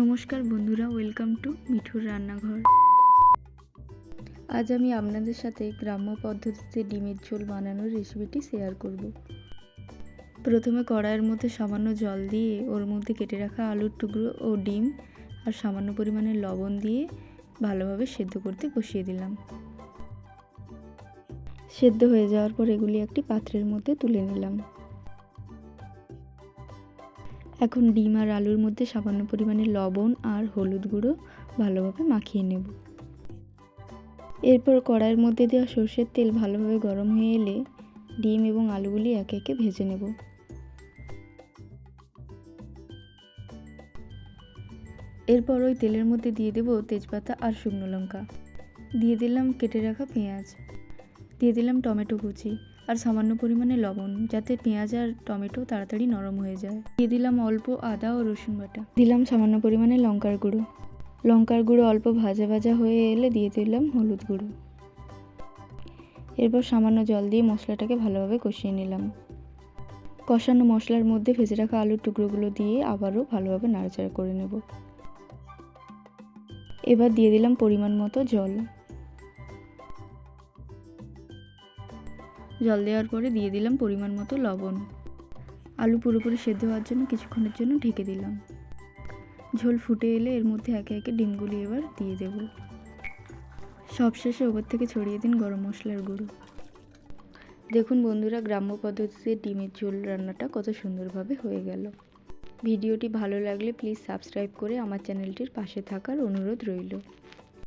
নমস্কার বন্ধুরা, welcome to মিঠুর রান্নাঘর। আজ আমি আপনাদের সাথে গ্রাম্য পদ্ধতিতে ডিমের ঝোল বানানোর রেসিপিটি শেয়ার করব। প্রথমে কড়াইয়ের মধ্যে সামান্য জল দিয়ে ওর মধ্যে কেটে রাখা আলুর টুকরো ও ডিম আর সামান্য পরিমাণে লবণ দিয়ে ভালোভাবে সেদ্ধ করতে বসিয়ে দিলাম। সেদ্ধ হয়ে যাওয়ার পর এগুলি একটি পাত্রের মধ্যে তুলে নিলাম। এখন ডিম আর আলুর মধ্যে সামান্য পরিমাণে লবণ আর হলুদ গুঁড়ো ভালোভাবে মাখিয়ে নেব। এরপর কড়াইয়ের মধ্যে দেওয়া সর্ষের তেল ভালোভাবে গরম হয়ে এলে ডিম এবং আলুগুলি একে একে ভেজে নেব। এরপর ওই তেলের মধ্যে দিয়ে দেব তেজপাতা আর শুকনো লঙ্কা, দিয়ে দিলাম কেটে রাখা পেঁয়াজ, দিয়ে দিলাম টমেটো কুচি আর সামান্য পরিমাণে লবণ, যাতে পেঁয়াজ আর টমেটো তাড়াতাড়ি নরম হয়ে যায়। দিয়ে দিলাম অল্প আদা ও রসুন বাটা, দিলাম সামান্য পরিমাণে লঙ্কার গুঁড়ো অল্প ভাজা ভাজা হয়ে এলে দিয়ে দিলাম হলুদ গুঁড়ো। এরপর সামান্য জল দিয়ে মশলাটাকে ভালোভাবে কষিয়ে নিলাম। কষানো মশলার মধ্যে ভেজে রাখা আলুর টুকরোগুলো দিয়ে আবারও ভালোভাবে নাড়াচাড়া করে নেব। এবার দিয়ে দিলাম পরিমাণ মতো জল দেওয়ার পরে দিয়ে দিলাম পরিমাণ মতো লবণ। আলু পুরোপুরি সেদ্ধ হওয়ার জন্য কিছুক্ষণের জন্য ঢেকে দিলাম। ঝোল ফুটে এলে এর মধ্যে একে একে ডিমগুলি এবার দিয়ে দেব। সবশেষে ওপর থেকে ছড়িয়ে দিন গরম মশলার গুঁড়ো। দেখুন বন্ধুরা, গ্রাম্য পদ্ধতিতে ডিমের ঝোল রান্নাটা কত সুন্দরভাবে হয়ে গেল। ভিডিওটি ভালো লাগলে প্লিজ সাবস্ক্রাইব করে আমার চ্যানেলটির পাশে থাকার অনুরোধ রইল।